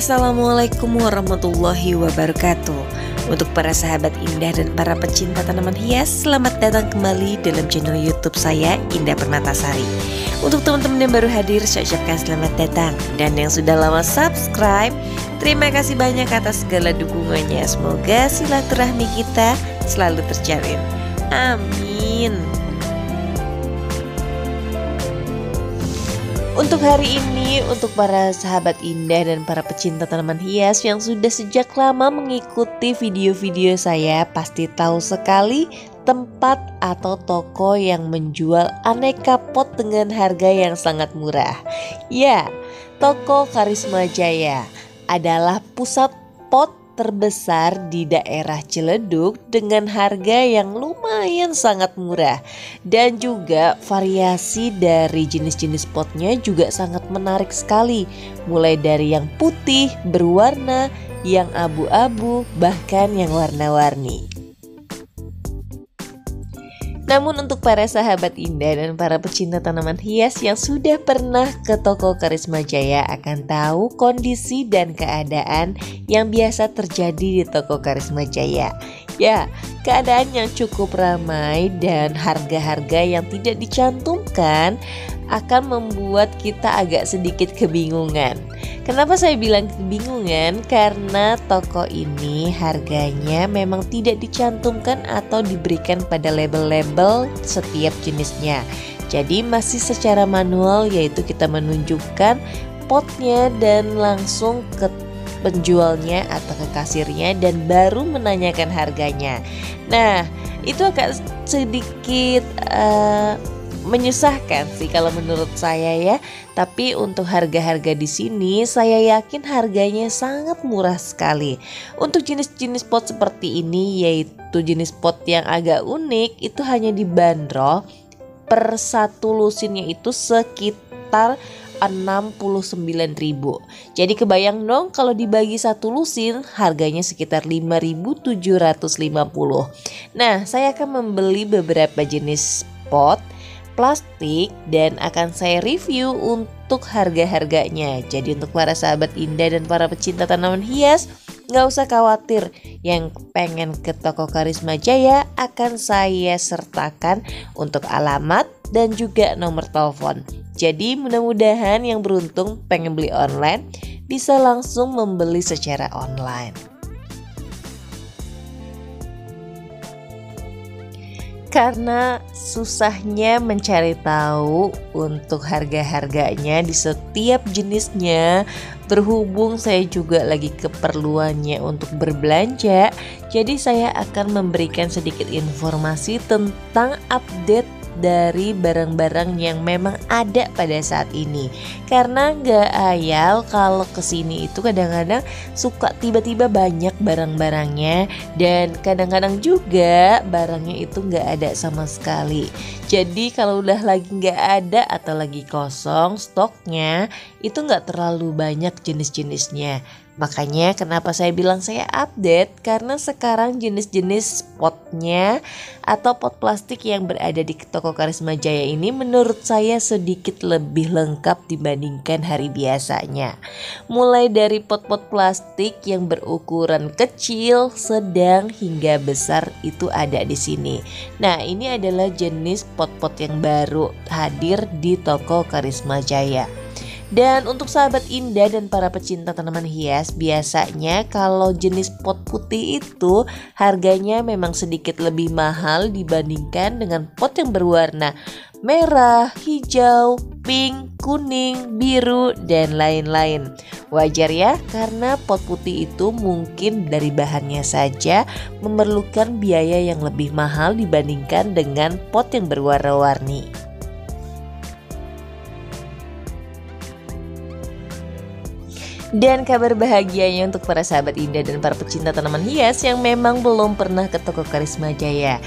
Assalamualaikum warahmatullahi wabarakatuh. Untuk para sahabat indah dan para pecinta tanaman hias, selamat datang kembali dalam channel YouTube saya, Indah Permatasari. Untuk teman-teman yang baru hadir, saya ucapkan selamat datang. Dan yang sudah lama subscribe, terima kasih banyak atas segala dukungannya. Semoga silaturahmi kita selalu terjalin. Amin. Untuk hari ini, untuk para sahabat indah dan para pecinta tanaman hias yang sudah sejak lama mengikuti video-video saya, pasti tahu sekali tempat atau toko yang menjual aneka pot dengan harga yang sangat murah. Ya, toko Karisma Jaya adalah pusat pot terbesar di daerah Ciledug dengan harga yang lumayan sangat murah, dan juga variasi dari jenis-jenis potnya juga sangat menarik sekali, mulai dari yang putih berwarna, yang abu-abu, bahkan yang warna-warni. Namun untuk para sahabat indah dan para pecinta tanaman hias yang sudah pernah ke toko Karisma Jaya akan tahu kondisi dan keadaan yang biasa terjadi di toko Karisma Jaya. Ya, keadaan yang cukup ramai dan harga-harga yang tidak dicantumkan akan membuat kita agak sedikit kebingungan. Kenapa saya bilang kebingungan? Karena toko ini harganya memang tidak dicantumkan atau diberikan pada label-label setiap jenisnya. Jadi masih secara manual, yaitu kita menunjukkan potnya dan langsung ke penjualnya atau ke kasirnya dan baru menanyakan harganya. Nah, itu agak sedikit menyusahkan sih kalau menurut saya ya. Tapi untuk harga-harga di sini saya yakin harganya sangat murah sekali. Untuk jenis-jenis pot seperti ini, yaitu jenis pot yang agak unik, itu hanya dibanderol per satu lusinnya itu sekitar 69.000. Jadi kebayang dong kalau dibagi satu lusin harganya sekitar 5.750. Nah, saya akan membeli beberapa jenis pot plastik dan akan saya review untuk harga-harganya. Jadi untuk para sahabat indah dan para pecinta tanaman hias, nggak usah khawatir. Yang pengen ke toko Karisma Jaya akan saya sertakan untuk alamat dan juga nomor telepon. Jadi mudah-mudahan yang beruntung pengen beli online bisa langsung membeli secara online. Karena susahnya mencari tahu untuk harga-harganya di setiap jenisnya, berhubung saya juga lagi keperluannya untuk berbelanja, jadi saya akan memberikan sedikit informasi tentang update dari barang-barang yang memang ada pada saat ini. Karena gak ayal kalau kesini itu kadang-kadang suka tiba-tiba banyak barang-barangnya, dan kadang-kadang juga barangnya itu gak ada sama sekali. Jadi kalau udah lagi gak ada atau lagi kosong stoknya, itu gak terlalu banyak jenis-jenisnya. Makanya kenapa saya bilang saya update, karena sekarang jenis-jenis potnya atau pot plastik yang berada di toko Karisma Jaya ini menurut saya sedikit lebih lengkap dibandingkan hari biasanya. Mulai dari pot-pot plastik yang berukuran kecil, sedang hingga besar itu ada di sini. Nah, ini adalah jenis pot-pot yang baru hadir di toko Karisma Jaya. Dan untuk sahabat indah dan para pecinta tanaman hias, biasanya kalau jenis pot putih itu harganya memang sedikit lebih mahal dibandingkan dengan pot yang berwarna merah, hijau, pink, kuning, biru, dan lain-lain. Wajar ya, karena pot putih itu mungkin dari bahannya saja memerlukan biaya yang lebih mahal dibandingkan dengan pot yang berwarna-warni. Dan kabar bahagianya untuk para sahabat indah dan para pecinta tanaman hias yang memang belum pernah ke toko Karisma Jaya,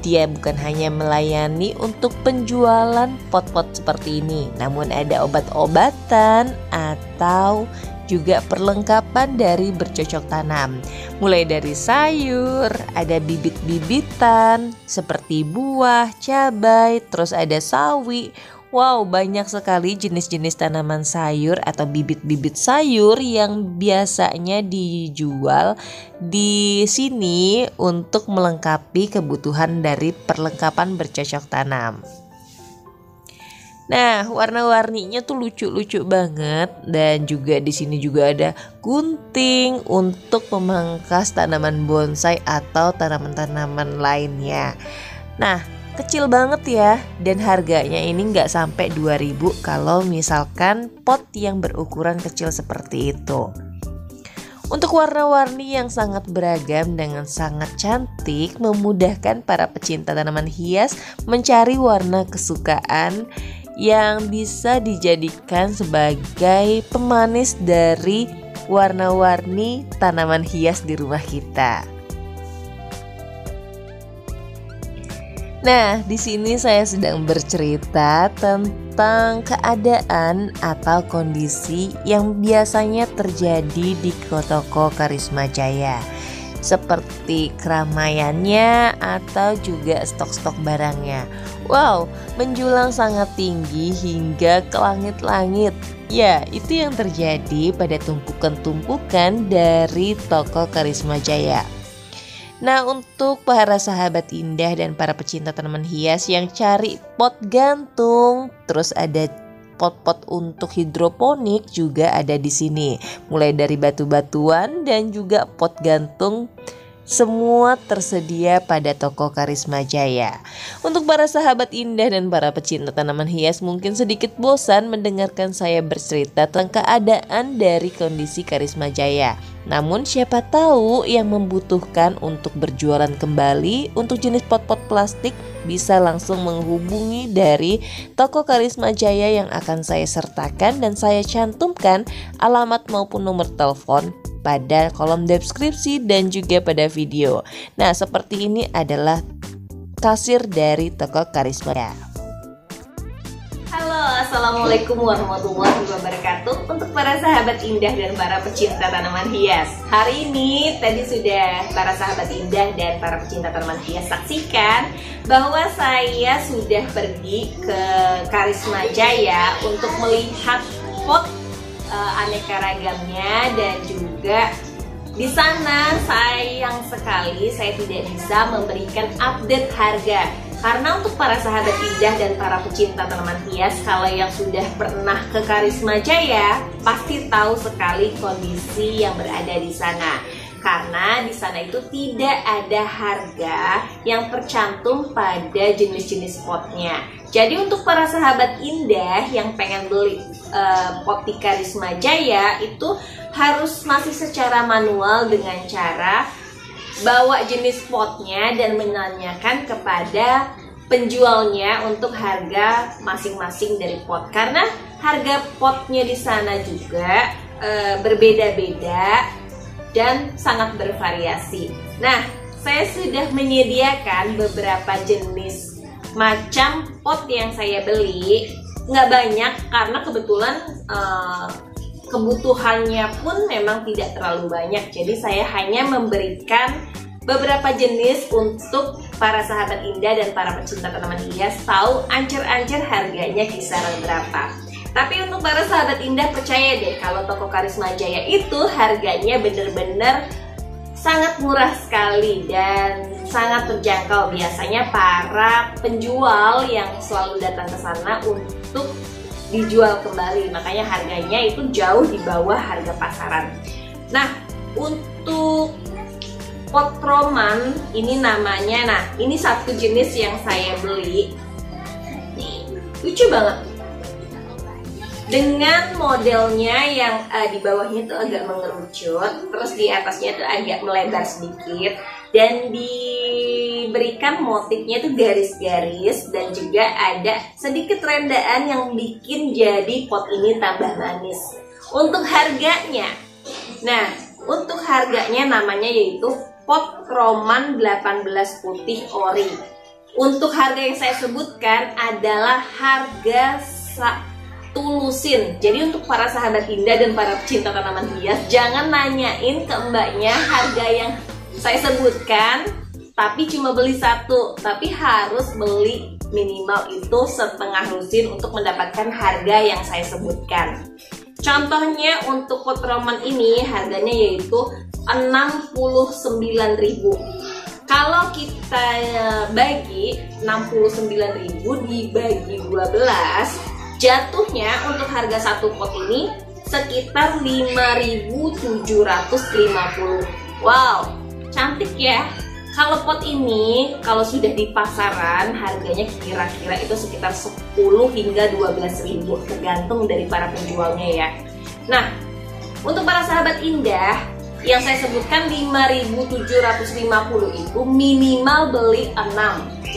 dia bukan hanya melayani untuk penjualan pot-pot seperti ini, namun ada obat-obatan atau juga perlengkapan dari bercocok tanam. Mulai dari sayur, ada bibit-bibitan seperti buah, cabai, terus ada sawi, Wow, banyak sekali jenis-jenis tanaman sayur atau bibit-bibit sayur yang biasanya dijual di sini untuk melengkapi kebutuhan dari perlengkapan bercocok tanam. Nah, warna-warninya tuh lucu-lucu banget, dan juga di sini juga ada gunting untuk memangkas tanaman bonsai atau tanaman-tanaman lainnya. Nah, kecil banget ya, dan harganya ini nggak sampai 2.000 kalau misalkan pot yang berukuran kecil seperti itu. Untuk warna-warni yang sangat beragam dengan sangat cantik memudahkan para pecinta tanaman hias mencari warna kesukaan yang bisa dijadikan sebagai pemanis dari warna-warni tanaman hias di rumah kita. Nah, di sini saya sedang bercerita tentang keadaan atau kondisi yang biasanya terjadi di toko Karisma Jaya, seperti keramaiannya atau juga stok-stok barangnya. Wow, menjulang sangat tinggi hingga ke langit-langit. Ya, itu yang terjadi pada tumpukan-tumpukan dari toko Karisma Jaya. Nah, untuk para sahabat indah dan para pecinta tanaman hias yang cari pot gantung, terus ada pot-pot untuk hidroponik juga ada di sini. Mulai dari batu-batuan dan juga pot gantung, semua tersedia pada toko Karisma Jaya. Untuk para sahabat indah dan para pecinta tanaman hias mungkin sedikit bosan mendengarkan saya bercerita tentang keadaan dari kondisi Karisma Jaya. Namun siapa tahu yang membutuhkan untuk berjualan kembali untuk jenis pot-pot plastik bisa langsung menghubungi dari toko Karisma Jaya yang akan saya sertakan dan saya cantumkan alamat maupun nomor telepon pada kolom deskripsi dan juga pada video. Nah, seperti ini adalah kasir dari toko Karisma Jaya. Halo, assalamualaikum warahmatullahi wabarakatuh. Untuk para sahabat indah dan para pecinta tanaman hias, hari ini tadi sudah para sahabat indah dan para pecinta tanaman hias saksikan bahwa saya sudah pergi ke Karisma Jaya untuk melihat pot aneka ragamnya, dan juga di sana sayang sekali saya tidak bisa memberikan update harga. Karena untuk para sahabat indah dan para pecinta tanaman hias, kalau yang sudah pernah ke Karisma Jaya pasti tahu sekali kondisi yang berada di sana. Karena di sana itu tidak ada harga yang tercantum pada jenis-jenis potnya. Jadi untuk para sahabat indah yang pengen beli pot di Karisma Jaya itu harus masih secara manual dengan cara bawa jenis potnya dan menanyakan kepada penjualnya untuk harga masing-masing dari pot, karena harga potnya di sana juga berbeda-beda dan sangat bervariasi. Nah, saya sudah menyediakan beberapa jenis macam pot yang saya beli. Nggak banyak karena kebetulan kebutuhannya pun memang tidak terlalu banyak. Jadi saya hanya memberikan beberapa jenis untuk para sahabat indah dan para pecinta tanaman hias tahu ancer-ancer harganya kisaran berapa. Tapi untuk para sahabat indah percaya deh kalau toko Karisma Jaya itu harganya bener-bener sangat murah sekali dan sangat terjangkau. Biasanya para penjual yang selalu datang ke sana untuk dijual kembali, makanya harganya itu jauh di bawah harga pasaran. Nah, untuk pot roman ini namanya, nah ini satu jenis yang saya beli. Nih, lucu banget. Dengan modelnya yang di bawahnya itu agak mengerucut, terus di atasnya itu agak melebar sedikit, dan diberikan motifnya itu garis-garis, dan juga ada sedikit rendaan yang bikin jadi pot ini tambah manis. Untuk harganya, nah untuk harganya namanya yaitu pot roman 18 putih ori. Untuk harga yang saya sebutkan adalah harga tulusin. Jadi untuk para sahabat indah dan para pecinta tanaman hias, jangan nanyain ke mbaknya harga yang saya sebutkan tapi cuma beli satu, tapi harus beli minimal itu setengah lusin untuk mendapatkan harga yang saya sebutkan. Contohnya untuk pot Roman ini harganya yaitu 69.000. Kalau kita bagi 69.000 dibagi 12, jatuhnya untuk harga satu pot ini sekitar 5.750. Wow, cantik ya. Kalau pot ini kalau sudah di pasaran harganya kira-kira itu sekitar 10 hingga 12.000 tergantung dari para penjualnya ya. Nah, untuk para sahabat Indah yang saya sebutkan 5.750 itu minimal beli 6.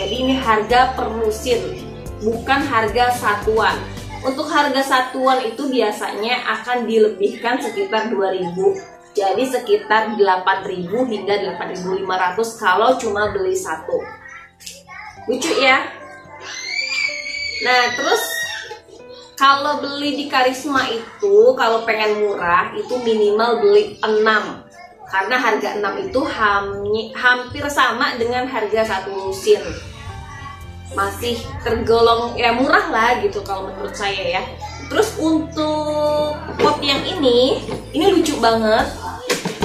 Jadi ini harga per lusin, bukan harga satuan. Untuk harga satuan itu biasanya akan dilebihkan sekitar 2.000. Jadi sekitar 8.000 hingga 8.500 kalau cuma beli satu. Lucu ya. Nah, terus kalau beli di Karisma itu kalau pengen murah itu minimal beli 6. Karena harga 6 itu hampir sama dengan harga satu lusin. Masih tergolong ya murah lah gitu kalau menurut saya ya. Terus untuk pot yang ini lucu banget.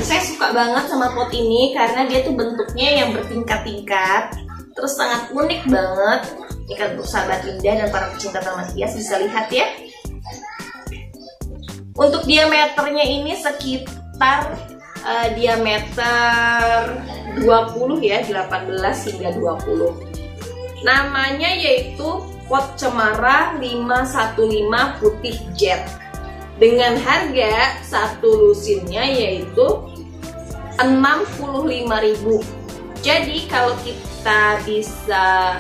Saya suka banget sama pot ini karena dia tuh bentuknya yang bertingkat-tingkat. Terus sangat unik banget. Ini kan untuk sahabat Indah dan para pecinta tanaman hias bisa lihat ya. Untuk diameternya ini sekitar diameter 20 ya, 18 hingga 20. Namanya yaitu pot cemara 515 putih jet. Dengan harga satu lusinnya yaitu 65.000. Jadi kalau kita bisa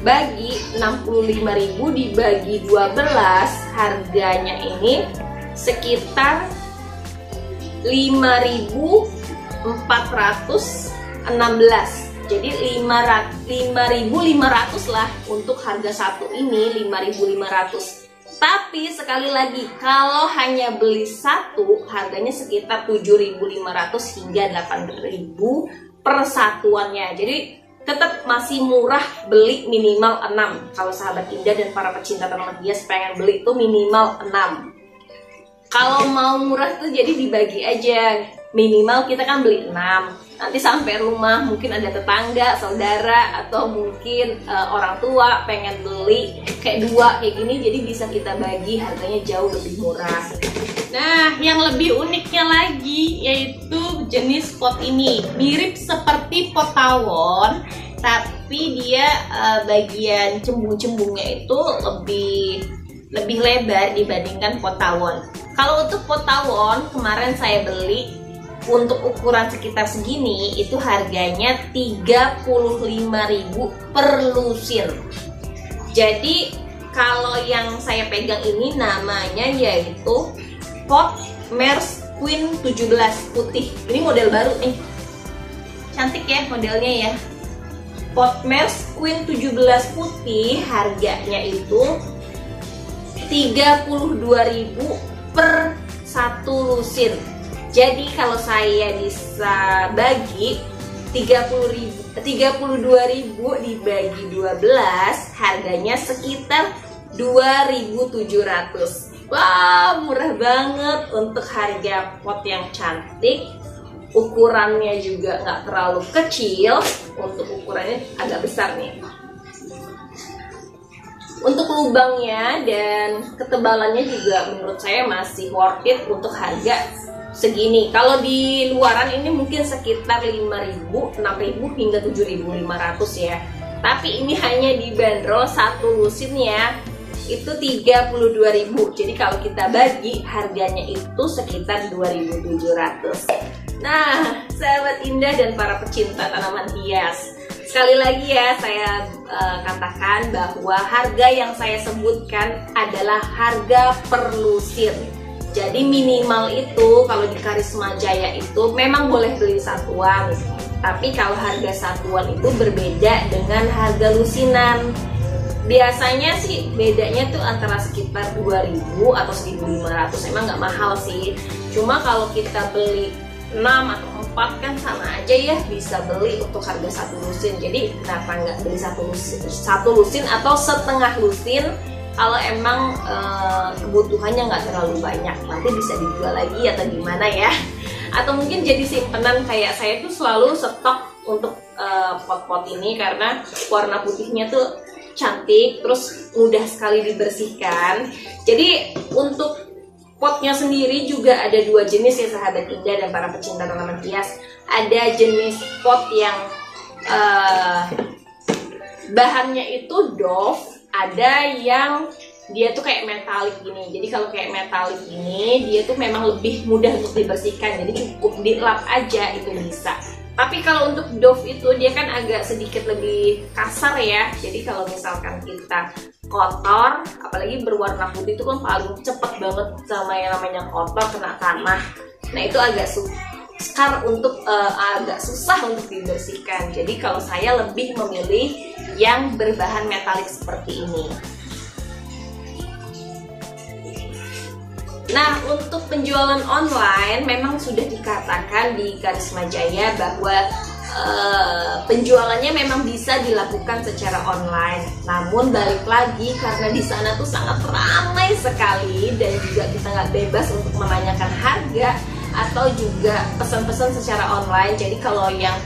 bagi 65.000 dibagi 12, harganya ini sekitar 5.416. Jadi 5.500 lah untuk harga satu ini, 5.500. Tapi sekali lagi kalau hanya beli satu harganya sekitar 7.500 hingga 8.000 per satuannya. Jadi tetap masih murah, beli minimal 6. Kalau sahabat Indah dan para pecinta tanaman hias pengen beli itu minimal 6. Kalau mau murah tuh jadi dibagi aja. Minimal kita kan beli 6. Nanti sampai rumah mungkin ada tetangga, saudara, atau mungkin orang tua pengen beli kayak 2 kayak gini, jadi bisa kita bagi, harganya jauh lebih murah. Nah, yang lebih uniknya lagi yaitu jenis pot ini. Mirip seperti pot tawon, tapi dia bagian cembung-cembungnya itu lebih lebar dibandingkan pot tawon. Kalau untuk pot tawon kemarin saya beli untuk ukuran sekitar segini itu harganya 35.000 per lusin. Jadi kalau yang saya pegang ini namanya yaitu pot Mers Queen 17 putih. Ini model baru nih. Cantik ya modelnya ya. Pot Mers Queen 17 putih harganya itu 32.000 per satu lusin. Jadi kalau saya bisa bagi 32.000 dibagi 12, harganya sekitar 2.700. Wah, murah banget untuk harga pot yang cantik. Ukurannya juga nggak terlalu kecil, untuk ukurannya agak besar nih. Untuk lubangnya dan ketebalannya juga menurut saya masih worth it untuk harga segini. Kalau di luaran ini mungkin sekitar 5.000, 6.000 hingga 7.500 ya. Tapi ini hanya dibanderol satu lusinnya itu 32.000. Jadi kalau kita bagi harganya itu sekitar 2.700. Nah, sahabat Indah dan para pecinta tanaman hias, sekali lagi ya saya katakan bahwa harga yang saya sebutkan adalah harga per lusin. Jadi minimal itu kalau di Karisma Jaya itu memang boleh beli satuan. Tapi kalau harga satuan itu berbeda dengan harga lusinan. Biasanya sih bedanya tuh antara sekitar 2.000 atau 1.500. Emang nggak mahal sih. Cuma kalau kita beli 6 atau 4 kan sama aja ya, bisa beli untuk harga 1 lusin. Jadi kenapa nggak beli satu lusin atau setengah lusin kalau emang kebutuhannya nggak terlalu banyak, nanti bisa dijual lagi atau gimana ya. Atau mungkin jadi simpenan, kayak saya tuh selalu stok untuk pot-pot ini karena warna putihnya tuh cantik, terus mudah sekali dibersihkan. Jadi untuk potnya sendiri juga ada 2 jenis ya sahabat Indah dan para pecinta tanaman hias. Ada jenis pot yang bahannya itu doff, ada yang dia tuh kayak metalik gini. Jadi kalau kayak metalik gini, dia tuh memang lebih mudah untuk dibersihkan. Jadi cukup dilap aja itu bisa. Tapi kalau untuk doff itu dia kan agak sedikit lebih kasar ya. Jadi kalau misalkan kita kotor, apalagi berwarna putih itu kan paling cepet banget sama yang namanya kotor kena tanah. Nah itu agak sukar untuk agak susah untuk dibersihkan. Jadi kalau saya lebih memilih yang berbahan metalik seperti ini. Nah, untuk penjualan online memang sudah dikatakan di Karisma Jaya bahwa penjualannya memang bisa dilakukan secara online. Namun balik lagi karena di sana tuh sangat ramai sekali dan juga kita nggak bebas untuk menanyakan harga atau juga pesan-pesan secara online. Jadi kalau yang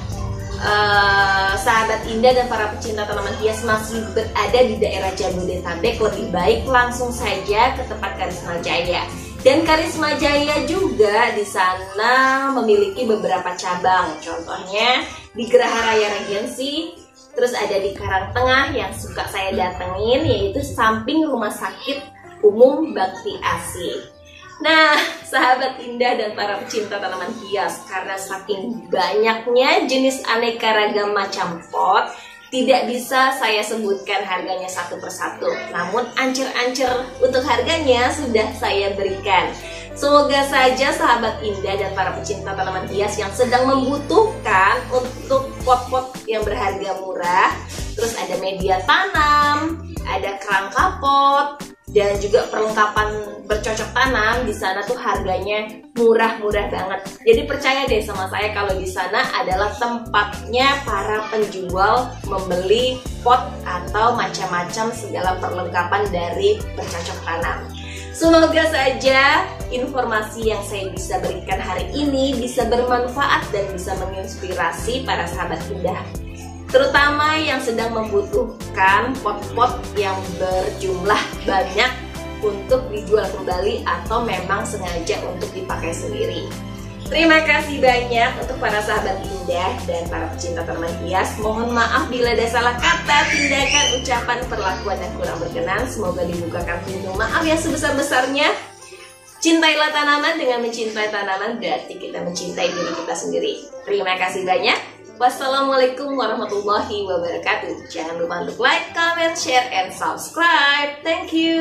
sahabat Indah dan para pecinta tanaman hias masih berada di daerah Jabodetabek, lebih baik langsung saja ke tempat Karisma Jaya. Dan Karisma Jaya juga di sana memiliki beberapa cabang. Contohnya di Geraha Raya Regensi, terus ada di Karangtengah yang suka saya datengin, yaitu samping Rumah Sakit Umum Bakti Asih. Nah, sahabat Indah dan para pecinta tanaman hias, karena saking banyaknya jenis aneka ragam macam pot, tidak bisa saya sebutkan harganya satu persatu. Namun ancur-ancur untuk harganya sudah saya berikan. Semoga saja sahabat Indah dan para pecinta tanaman hias yang sedang membutuhkan untuk pot-pot yang berharga murah, terus ada media tanam, ada kerangka pot, dan juga perlengkapan bercocok tanam, di sana tuh harganya murah-murah banget. Jadi percaya deh sama saya kalau di sana adalah tempatnya para penjual membeli pot atau macam-macam segala perlengkapan dari bercocok tanam. Semoga saja informasi yang saya bisa berikan hari ini bisa bermanfaat dan bisa menginspirasi para sahabat Indah, terutama yang sedang membutuhkan pot-pot yang berjumlah banyak untuk dijual kembali atau memang sengaja untuk dipakai sendiri. Terima kasih banyak untuk para sahabat Indah dan para pecinta tanaman hias. Mohon maaf bila ada salah kata, tindakan, ucapan, perlakuan yang kurang berkenan. Semoga dibukakan pintu maaf yang sebesar-besarnya. Cintailah tanaman, dengan mencintai tanaman berarti kita mencintai diri kita sendiri. Terima kasih banyak. Wassalamualaikum warahmatullahi wabarakatuh. Jangan lupa untuk like, comment, share, and subscribe. Thank you.